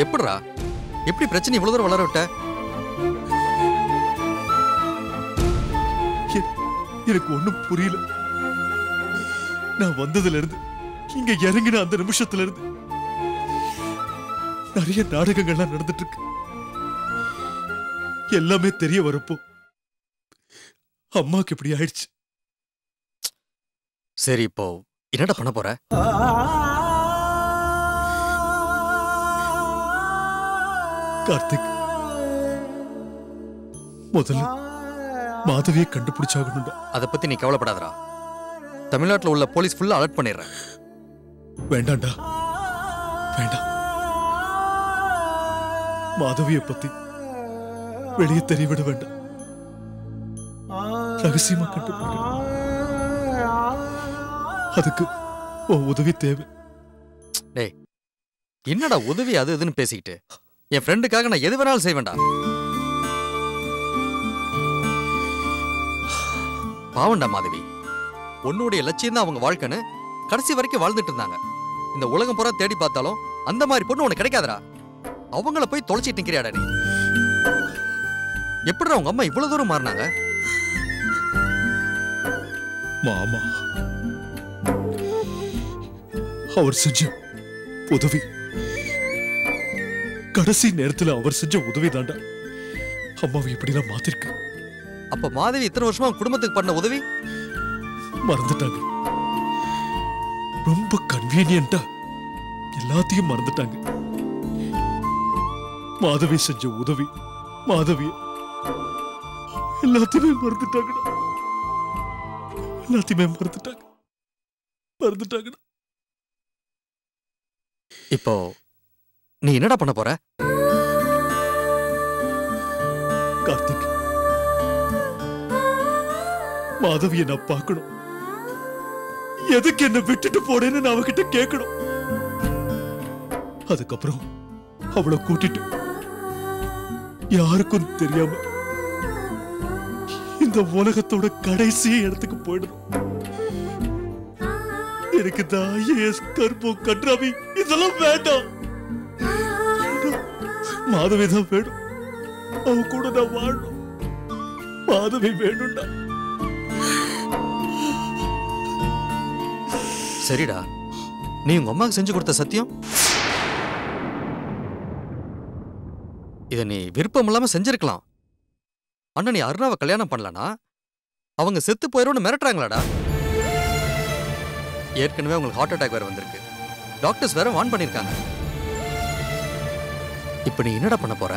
எப்படிரா எப்படி பிரச்சனை இவ்வளவு தூரம் வளர விட்ட? எனக்கு ஒண்ணும் புரியல. நான் வந்ததுல இருந்து இங்க இறங்கின அந்த நிமிஷத்துல இருந்து நிறைய நாடகங்கள்லாம் நடந்துட்டு இருக்கு. எல்லாமே தெரிய வரப்போ அம்மாக்கு இப்படி ஆயிடுச்சு. சரி, இப்போ என்னடா பண்ண போற? கார்த்திக், முதல்ல மாதவியை கண்டுபிடிச்சாகணும்டா. அதை பத்தி நீ கவலைப்படாதடா. தமிழ்நாட்டில் உள்ள போலீஸ் ஃபுல்லா அலர்ட் பண்ணிடுறேன். வேண்டாம்டா, வேண்டாம். மாதவியை பத்தி வெளியே தெரியவிட வேண்டாம். ரகசியமா கண்டுபிடிக்கணும். அதுக்கு உன் உதவி தேவை. டேய், என்னடா உதவி அது இதுன்னு பேசிக்கிட்டு? என் ஃப்ரெண்டுக்காக நான் எது வேணாலும் செய்வேன்டா. பாவண்டா மாதவி, உன்னுடைய லட்சியம் தான் அவங்க வாழ்க்கைன்னு கடைசி வரைக்கும் வாழ்ந்துட்டு இருந்தாங்க. இந்த உலகம் பூரா தேடி பார்த்தாலும் அந்த மாதிரி பொண்ணு உனக்கு கிடைக்காதடா. அவங்கள போய் தொலைச்சிட்டு நிக்கிறியாடா நீ. எப்படிடா உங்க அம்மா இவ்வளவு தூரம் மாறினாங்க? மாமா அவர் செஞ்ச உதவி, கடைசி நேரத்துல அவர் செஞ்ச உதவி தாண்டா அம்மாவை இப்படிலாம் மாத்திருக்கு. அப்ப மாதவி இத்தனை வருஷமா குடும்பத்துக்கு பண்ண உதவி மறந்துட்டாங்க. ரொம்ப கன்வீனியன்ட்டா எல்லாத்தையும் மறந்துட்டாங்க. மாதவி செஞ்ச உதவி, மாதவி எல்லாத்தையுமே மறந்துட்டாங்க. எல்லாத்தையுமே மறந்துட்டாங்க. இப்போ நீ என்னடா பண்ண போற? கார்த்திக், மாதவியை நான் பார்க்கணும். எதுக்கு என்ன விட்டுட்டு போனேன்னு நான் அவகிட்ட கேட்கணும். அதுக்கப்புறம் அவளை கூட்டிட்டு யாருக்கும் தெரியாம இந்த உலகத்தோட கடைசி இடத்துக்கு போயிடணும். எனக்கு தான் ஐஏஎஸ், கர்ப்பம், கன்றாவி இதெல்லாம் வேண்டாம். மாதவி தான் வேணும். அவ கூட நான் வாழணும். மாதவி வேணும்டா. சரிடா, நீ உங்க அம்மாவுக்கு செஞ்சு கொடுத்த சத்தியம் இத நீ விருப்பம் இல்லாம செஞ்சிருக்கலாம். அண்ணா, நீ அருணாவை கல்யாணம் பண்ணலனா அவங்க செத்து போயிடும்னு மிரட்டுறாங்களாடா. ஏற்கனவே உங்களுக்கு ஹார்ட் அட்டாக் வேற வந்திருக்கு. டாக்டர்ஸ் வேற வார்ன் பண்ணிருக்காங்க. இப்ப நீ என்னடா பண்ண போற?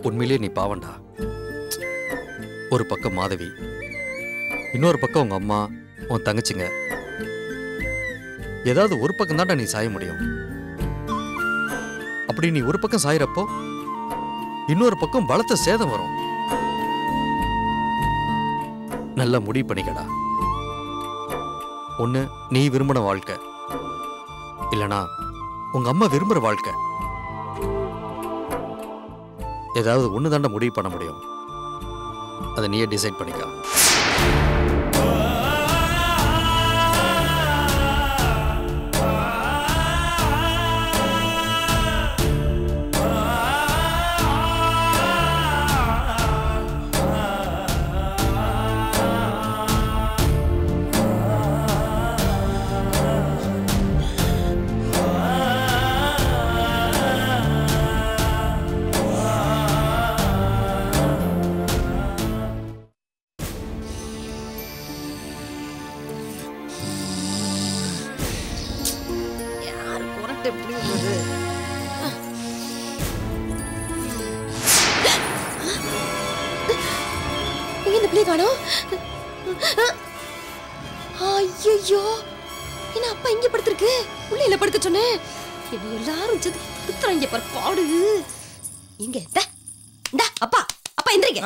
உண்மையிலே நீ பாவண்டா. ஒரு பக்கம் மாதவி, இன்னொரு பக்கம் உங்க அம்மா, உன் தங்கச்சிங்க. ஏதாவது ஒரு பக்கம் தான்டா நீ சாய முடியும். அப்படி நீ ஒரு பக்கம் சாயிறப்போ இன்னொரு பக்கம் பலத்த சேதம் வரும். நல்லா முடிவு பண்ணிக்கடா. ஒண்ணு நீ விரும்பின வாழ்க்கை, இல்லனா உங்க அம்மா விரும்புற வாழ்க்கை. ஏதாவது ஒண்ணு தாண்டா முடிவு பண்ண முடியும். அதை நீயே டிசைட் பண்ணிக்க. உங்ககிட்ட எப்படி சொல்றது? இந்த பிள்ளை காணோம். ஐயோ, என்ன அப்பா இங்க படுத்திருக்கு? உள்ள படுக்க சொன்னேன். என்ன எல்லாரும் படுத்துறாங்க பாரு பாடு. இங்க அப்பா அப்பா எந்திரிங்க.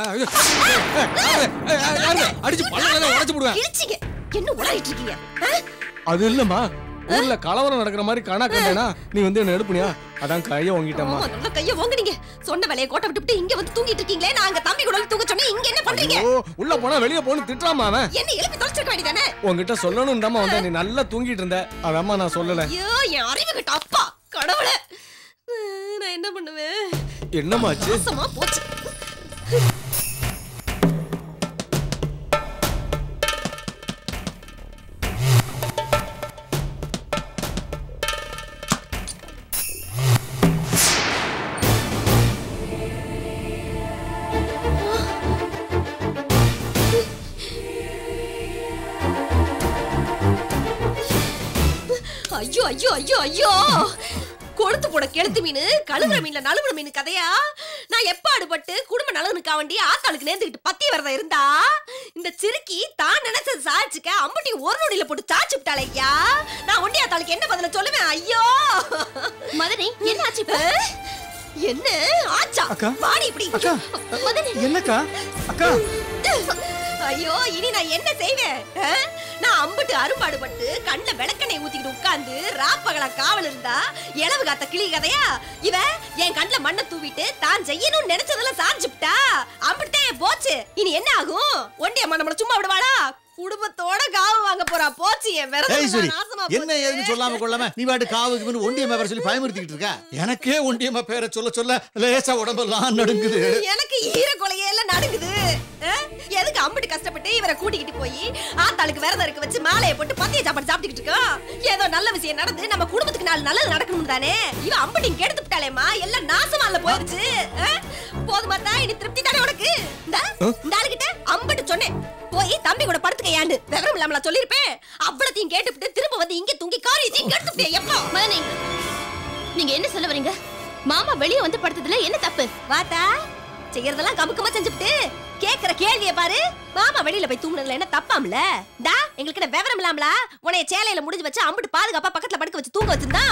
அடிச்சு பல்லெல்லாம் உடைச்சு போடுவேன். கிழிச்சிங்க. என்ன உளறிட்டு இருக்கீங்க? அது இல்லம்மா, ஊர்ல கலவரம் நடக்கிற மாதிரி கணா கண்டேனா நீ வந்து என்ன எடுப்புனியா? அதான் கைய வாங்கிட்டம்மா. நல்ல கைய வாங்குனீங்க. சொன்ன வேலையை கோட்டை விட்டுட்டு இங்க வந்து தூங்கிட்டு இருக்கீங்களே. நான் அங்க தம்பி கூட தூங்க சொன்னேன். இங்க என்ன பண்றீங்க? உள்ள போனா வெளிய போன்னு திட்டுறாமா அவன். என்ன எழுப்பி தொலைச்சிருக்க வேண்டியதானே? உன்கிட்ட சொல்லணும் தாமா வந்தா, நீ நல்லா தூங்கிட்டு இருந்த. அதாம்மா நான் சொல்லல. ஐயோ, என் அறிவு கிட்ட அப்பா கடவுளே. நான் என்ன பண்ணுவேன்? என்னமாச்சு? நாசமா போச்சு. ஐயோ ஐயோ ஐயோ ஐயோ, கொளுத்து போட கெளுத்து மீன், கழுவுற மீன்ல நழுவுற மீன் கதையா? நான் எப்ப அடுபட்டு குடும்ப நலனுக்கா வேண்டி ஆத்தாளுக்கு நேர்ந்துக்கிட்டு பத்தி வரதா இருந்தா, இந்த சிறுக்கி தான் நினைச்சது சாதிச்சுக்க அம்புட்டி ஒரு நொடியில போட்டு சாச்சு விட்டாளே ஐயா. நான் ஒண்டி ஆத்தாளுக்கு என்ன பதில சொல்லுவேன்? ஐயோ மதனி, என்ன ஆச்சு இப்ப? என்ன ஆச்சா? வாடி இப்படி. மதனி என்னக்கா? அக்கா ஐயோ, இனி நான் என்ன செய்வேன்? நான் அம்புட்டு அரும்பாடுபட்டு கண்ணுல விளக்கெண்ணெய் ஊத்திக்கிட்டு உட்கார்ந்து ராப்பகலா காவல் இருந்தா இளவு காத்த கிளி கதையா? இவ என் கண்ணுல மண்ணை தூவிட்டு தான் செய்யணும்னு நினைச்சதெல்லாம் சாதிச்சுட்டா. அம்புட்டேன் போச்சு. இனி என்ன ஆகும்? ஒண்டிய அம்மா நம்மள சும்மா விடுவாளா? குடும்பத்தோட காவு வாங்க போறா. போச்சு என் விரதம் நாசமா போச்சு. என்ன ஏதுன்னு சொல்லாம கொள்ளாம நீ வாட்டு காவுக்கு ஒண்டியம்மா பேரை சொல்லி பயமுறுத்திக்கிட்டு இருக்க. எனக்கே ஒண்டியம்மா பேரை சொல்ல சொல்ல லேசா உடம்பெல்லாம் நடுங்குது. எனக்கு ஈர கொலையே எல்லாம் நடுங்குது. எதுக்கு அம்பிட்டு கஷ்டப்பட்டு இவரை கூட்டிக்கிட்டு போய் ஆத்தாளுக்கு விரதம் இருக்க வச்சு மாலையை போட்டு பத்திய சாப்பாடு சாப்பிட்டுக்கிட்டு இருக்கோம். ஏதோ நல்ல விஷயம் நடந்து நம்ம குடும்பத்துக்கு நாலு நல்லது நடக்கணும் தானே. இவ அம்பிட்டி கெடுத்து விட்டாளேமா, எல்லாம் நாசமா இல்ல போயிடுச்சு. போதுமா தான்? இனி திருப்தி தானே உனக்கு? இந்த ஆளுகிட்ட அம்பிட்டு சொன்னேன், போய் தம்பி கூட படுத்துக்கையாண்டு விவரம் இல்லாமல சொல்லிருப்பேன். அவ்வளத்தையும் கேட்டுவிட்டு திரும்ப வந்து இங்க தூங்கி காரியத்தையும் கெடுத்துட்டே. எப்போ மதனி, நீங்க என்ன சொல்ல வரீங்க? மாமா வெளியே வந்து படுத்ததுல என்ன தப்பு? வாத்தா, செய்யறதெல்லாம் கமுக்கமா செஞ்சுட்டு கேக்குற கேள்வியை பாரு. மாமா வெளியில போய் தூங்குனதுல என்ன தப்பாம்ல? டா, எங்களுக்கு என்ன விவரம் இல்லாமல உனைய சேலையில முடிஞ்சு வச்சு அம்பிட்டு பாதுகாப்பா பக்கத்துல படுக்க வச்சு தூங்க வச்சிருந்தா.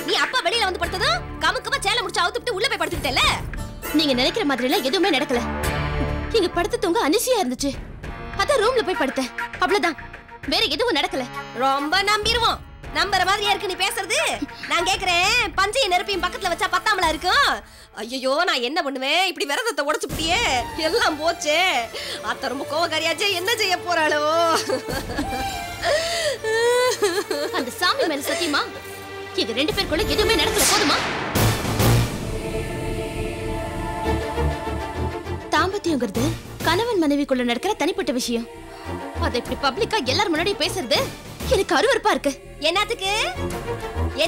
நீ அப்பா வெளியில வந்து படுத்ததும் கமுக்கமா சேலை முடிச்சு அவுத்துட்டு உள்ள போய் படுத்துக்கிட்டல. நீங்க நினைக்கிற மாதிரி எல்லாம் எதுவுமே நடக்கல. நீங்க படுத்து தூங்க அனிசியா இருந்துச்சு, அதான் ரூம்ல போய் படுத்தேன். அவ்வளவுதான், வேற எதுவும் நடக்கல. ரொம்ப நம்பிடுவோம். நம்புற மாதிரியா இருக்கு நீ பேசுறது. நான் கேக்குறேன், பஞ்சையும் நெருப்பையும் பக்கத்துல வச்சா பத்தாமலா இருக்கும்? ஐயோ, நான் என்ன பண்ணுவேன்? இப்படி விரதத்தை உடைச்சு புட்டியே, எல்லாம் போச்சே. அத்த ரொம்ப கோவக்காரியாச்சே, என்ன செய்ய போறாளோ? அந்த சாமி மேல சத்தியமா எங்க ரெண்டு பேருக்குள்ள எதுவுமே நடக்கல. போதுமா? தாம்பத்தியங்கிறது கணவன் மனைவிக்குள்ள நடக்கிற தனிப்பட்ட விஷயம். அதை இப்படி பப்ளிக்கா எல்லாரும் முன்னாடி பேசுறது எனக்கு அருவருப்பா இருக்கு.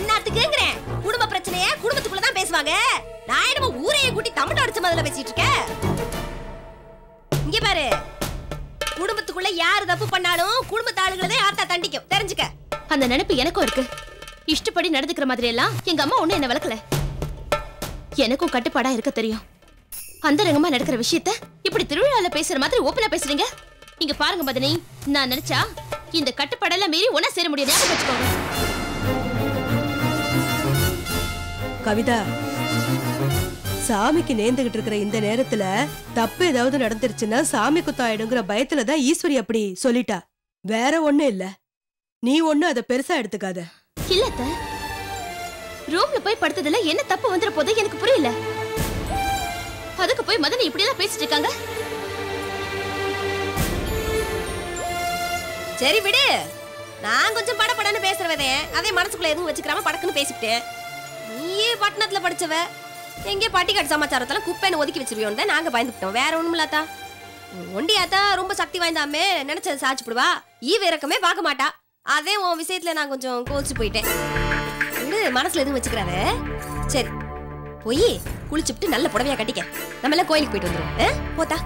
என்னத்துக்குங்கறேன்? குடும்ப பிரச்சனைய குடும்பத்துக்குள்ள தான் பேசுவாங்க. நான் என்னமோ ஊரையே கூட்டி தமிழ் அடிச்ச மாதிரில பேசிட்டு இருக்கேன். இங்க பாரு, குடும்பத்துக்குள்ள யாரு தப்பு பண்ணாலும் குடும்பத்து ஆளுங்களே ஆத்தா தண்டிக்கும், தெரிஞ்சுக்க. அந்த நினைப்பு எனக்கும் இருக்கு. இஷ்டப்படி நடந்துக்கிற மாதிரி எல்லாம் எங்க அம்மா ஒண்ணு என்ன வளர்க்கல. எனக்கும் கட்டுப்பாடா இருக்க தெரியும். அந்த ரங்கமா நடக்கிற விஷயத்த இப்படி திருவிழால பேசுற மாதிரி ஓப்பனா பேசுறீங்க. இங்க பாருங்க மதனி, நான் நினைச்சா இந்த கட்டுப்பாடெல்லாம் மீறி ஒன்னா சேர முடியும். ஞாபகம் வச்சுக்கோங்க. கவிதா, சாமிக்கு நேர்ந்துகிட்டு இருக்கிற இந்த நேரத்துல தப்பு ஏதாவது நடந்துருச்சுன்னா சாமி குத்தாயிடுங்கிற பயத்துலதான் ஈஸ்வரி அப்படி சொல்லிட்டா. வேற ஒண்ணும் இல்ல. நீ ஒண்ணு அதை பெருசா எடுத்துக்காத. இல்லத்த, ரூம்ல போய் படுத்ததுல என்ன தப்பு வந்துற போது எனக்கு புரியல. அதுக்கு போய் மதனி இப்படி எல்லாம் பேசிட்டு இருக்காங்க. சரி விடு, நான் கொஞ்சம் படபடன்னு பேசுறவதே, அதே மனசுக்குள்ள எதுவும் வச்சுக்கிறாம படக்குன்னு பேசிட்டேன். நீயே பட்டணத்துல படிச்சவ, எங்கே பட்டிக்காட்டு சமாச்சாரத்தெல்லாம் குப்பைன்னு ஒதுக்கி வச்சிருவியோன்னு தான் நாங்க பயந்துட்டோம். வேற ஒண்ணும் இல்லாத்தா. ஒண்டியாத்தா ரொம்ப சக்தி வாய்ந்தாமே, நினைச்சது சாச்சிடுவா. ஈவ இறக்கமே பார்க்க மாட்டா. அதே உன் விஷயத்துல நான் கொஞ்சம் கோச்சு போயிட்டேன். மனசுல எதுவும் வச்சுக்கிறாரு. சரி, போய் குளிச்சுட்டு நல்ல புடவையா கட்டிக்க. நம்ம எல்லாம் கோயிலுக்கு போயிட்டு வந்துடும். போத்தா.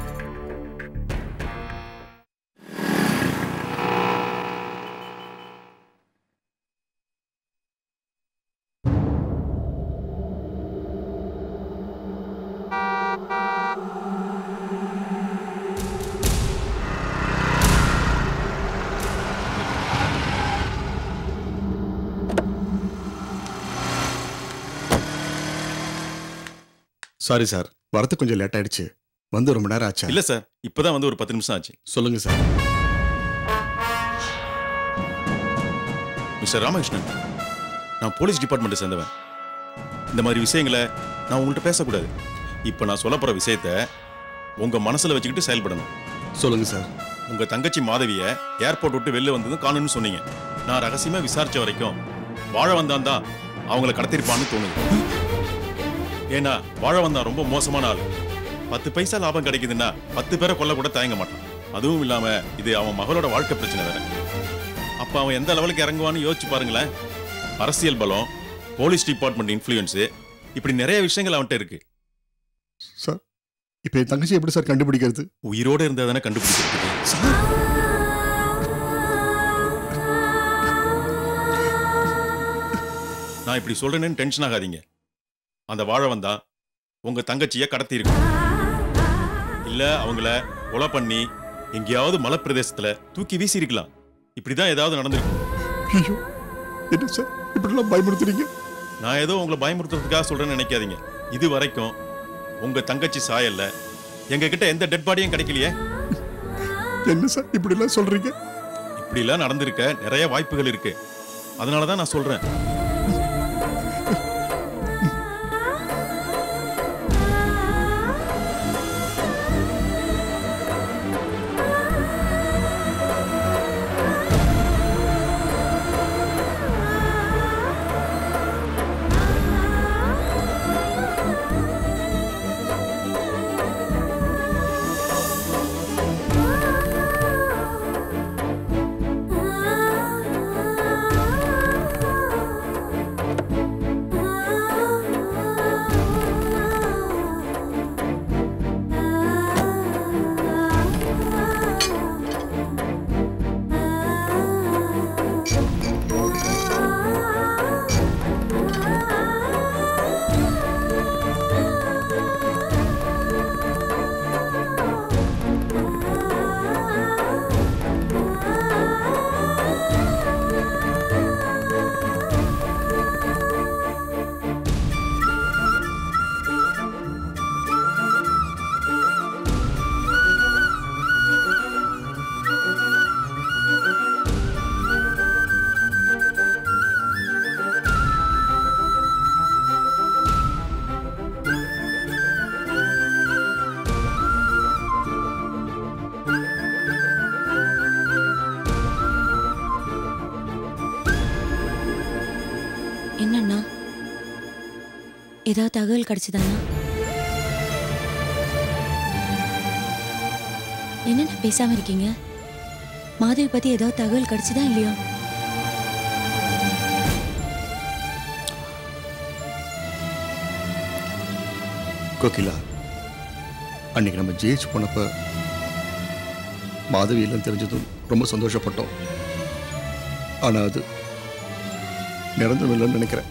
சாரி சார், வரது கொஞ்சம் லேட் ஆயிடுச்சு. வந்து ரொம்ப நேரம் ஆச்சா? இல்ல சார், இப்பதான் வந்து ஒரு 10 நிமிஷம் ஆச்சு. சொல்லுங்க சார். மிஸ்டர் ராமகிருஷ்ணன், நான் போலீஸ் டிபார்ட்மெண்ட் சேர்ந்தவன். இந்த மாதிரி விஷயங்களை நான் உங்கள்கிட்ட பேசக்கூடாது. இப்போ நான் சொல்ல போற விஷயத்த உங்க மனசுல வச்சுக்கிட்டு செயல்படணும். சொல்லுங்க சார். உங்க தங்கச்சி மாதவிய ஏர்போர்ட் விட்டு வெளில வந்ததும் காணும்னு சொன்னீங்க. நான் ரகசியமா விசாரிச்ச வரைக்கும் வாழ வந்தான் தான் அவங்கள கடத்திருப்பான்னு தோணுது. ஏன்னா வாழ வந்தான் ரொம்ப மோசமான ஆளு. 10 பைசா லாபம் கிடைக்குதுன்னா 10 பேரை கொல்ல கூட தயங்க மாட்டான். அதுவும் இல்லாம இது அவன் மகளோட வாழ்க்கை பிரச்சனை வேற. அப்ப அவன் எந்த லெவலுக்கு இறங்குவான்னு யோசிச்சு பாருங்களேன். அரசியல் பலம், போலீஸ் டிபார்ட்மெண்ட் இன்ஃப்ளூயன்ஸ், இப்படி நிறைய விஷயங்கள் அவன்கிட்ட இருக்கு. சார், இப்ப என் தங்கச்சி எப்படி சார் கண்டுபிடிக்கிறது? உயிரோட இருந்தா தானே கண்டுபிடிக்கிறது. நான் இப்படி சொல்றேன்னு டென்ஷன் ஆகாதீங்க. அந்த வாழ வந்தா உங்க தங்கச்சிய கடத்தி இருக்கு. இல்ல அவங்கள கொலை பண்ணி எங்கேயாவது மலை பிரதேசத்துல தூக்கி வீசி இருக்கலாம். இப்படிதான் ஏதாவது நடந்திருக்கும். ஐயோ, என்ன சார் இப்படிலாம் பயமுறுத்துறீங்க? நான் ஏதோ உங்களை பயமுறுத்துறதுக்காக சொல்றேன்னு நினைக்காதீங்க. இது வரைக்கும் உங்க தங்கச்சி சாயல்ல எங்க கிட்ட எந்த டெட் பாடியும் கிடைக்கலையே. என்ன சார் இப்படி எல்லாம் சொல்றீங்க? இப்படி எல்லாம் நடந்திருக்க நிறைய வாய்ப்புகள் இருக்கு. அதனாலதான் நான் சொல்றேன். என்னண்ணா, ஏதாவது தகவல் கிடைச்சதாண்ணா? என்னண்ணா பேசாம இருக்கீங்க? மாதவி பத்தி ஏதாவது தகவல் கிடைச்சதா இல்லையா? கோகிலா, அன்னைக்கு நம்ம ஜெயிச்சு போனப்ப மாதவி எல்லாம் தெரிஞ்சதும் ரொம்ப சந்தோஷப்பட்டோம். ஆனா அது நிரந்தரம் இல்லைன்னு நினைக்கிறேன்.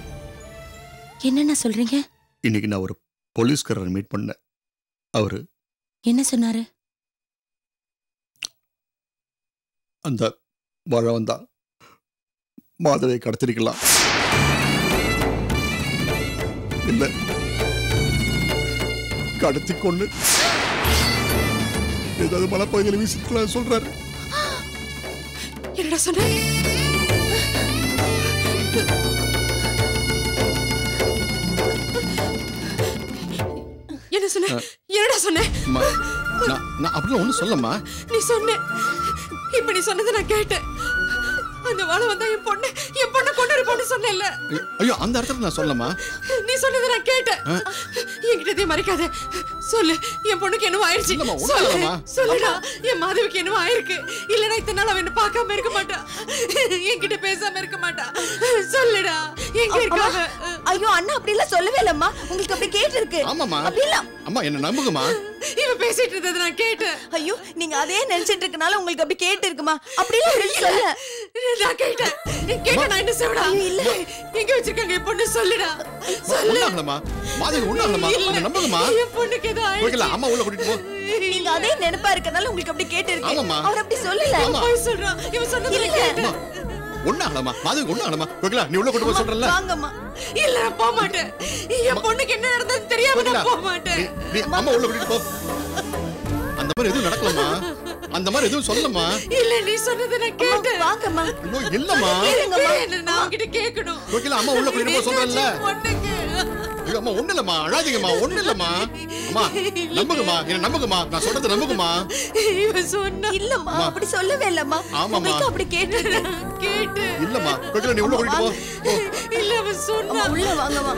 என்னண்ணா சொல்றீங்க? இன்னைக்கு நான் ஒரு போலீஸ்காரரை மீட் பண்ணேன். அவரு என்ன சொன்னாரு? அந்த வாழ வந்தா மாதவியை கடத்திருக்கலாம், இல்ல கடத்தி கொண்டு ஏதாவது மலைப்பகுதியில் வீசிருக்கலாம் சொல்றாரு. என்னடா சொன்ன? என்ன சொன்ன? என்னடா சொன்ன? நான் அப்படிலாம் ஒண்ணும் சொல்லமா. நீ சொன்ன, இப்ப நீ சொன்னதை நான் கேட்டேன். அந்த வாழ வந்தா என் பொண்ணு கொண்டு இருப்பான்னு சொன்னேன்ல. ஐயோ, அந்த இடத்துல நான் சொல்லமா. நீ சொன்னதை நான் கேட்டேன். என்கிட்ட மறைக்காத, சொல்லு. என் பொண்ணுக்கு என்னவோ ஆயிடுச்சு. சொல்லுடா, என் மாதவிக்கு என்னவோ ஆயிருக்கு. இல்லனா இத்தனை நாள் அவன் என்ன பார்க்காம இருக்க மாட்டா, என்கிட்ட பேசாம இருக்க மாட்டா. சொல்லுடா, எங்க இருக்காங்க? ஐயோ அண்ணா, அப்படி எல்லாம் சொல்லவே இல்லம்மா. உங்களுக்கு அப்படி கேட்டு இருக்கு. ஆமாமா, அப்படி இல்ல. அம்மா என்ன நம்புங்கம்மா. இவ பேசிட்டு இருந்தது நான் கேட்டேன். ஐயோ, நீங்க அதே நினைச்சிட்டு இருக்கனால உங்களுக்கு அப்படி கேட்டு இருக்குமா? அப்படி இல்ல சொல்ல. நான் கேட்டேன். கேட்டேன். நான் என்ன செய்வடா? இல்ல, எங்க வச்சிருக்காங்க என் பொண்ணு? சொல்லுடா, சொல்லு. ஒண்ணாகலமா மாதவி, ஒண்ணாகலமா. கொஞ்சம் நம்புங்கம்மா. என் பொண்ணுக்கு ஏதோ ஆயிடுச்சு. அம்மா உள்ள கூட்டிட்டு போ. நீங்க அதே நினைப்பா இருக்கனால உங்களுக்கு அப்படி கேட்டு இருக்கு. ஆமாமா, அவர் அப்படி சொல்லல. போய் சொல்றான். இவன் சொன்னது கேட்டேன். ஒண்ணு ஆகலாமா மாதவி ஒண்ணு ஆகலாமா கோகிலா நீ உள்ள கொண்டு போய் சொல்றல வாங்கம்மா. இல்ல நான் போக மாட்டேன். என் பொண்ணுக்கு என்ன நடந்ததுன்னு தெரியாம நான் போக மாட்டேன். நீ அம்மா உள்ள கூட்டிட்டு போ. அந்த மாதிரி எதுவும் நடக்கலமா, அந்த மாதிரி எதுவும் சொல்லமா. இல்ல நீ சொன்னதை நான் கேட்டேன். வாங்கம்மா. ஐயோ இல்லம்மா, என்ன நான் உன்கிட்ட கேட்கணும். கோகிலா அம்மா உள்ள கூட்டிட்டு போய் சொல்றல. ஐயோ அம்மா ஒண்ணு இல்லம்மா, அழாதீங்கம்மா, ஒண்ணு இல்லம்மா. அம்மா நம்புங்கம்மா, என்ன நம்புங்கம்மா, நான் சொல்றது நம்புங்கம்மா. இவன் சொன்னா இல்லம்மா அப்படி சொல்லவே இல்லம்மா. ஆமாம்மா. அப்படி கேட்டு இல்லம்மா கோகிலா நீ உள்ள கூட்டிட்டு போ. இல்ல அவன் சொன்னா. உள்ள வாங்கம்மா.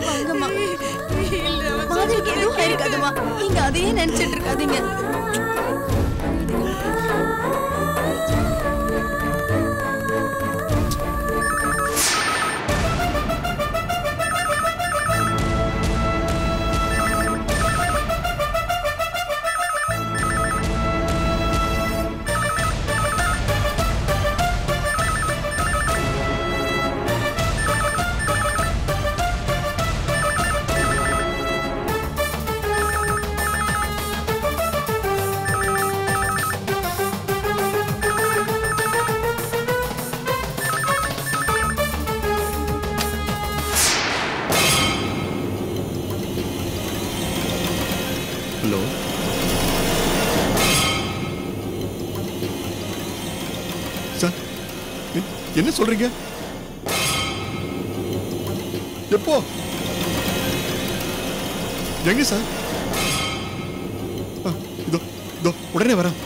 வாங்கம்மா. இல்ல அவன் மாதவிக்கு எதுவும் இருக்காதுமா. நீங்க அதையே நினைச்சிட்டு இருக்காதீங்க. ஹலோ சார், என்ன சொல்றீங்க? எப்போ? எங்க சார்? இதோ இதோ உடனே வரேன்.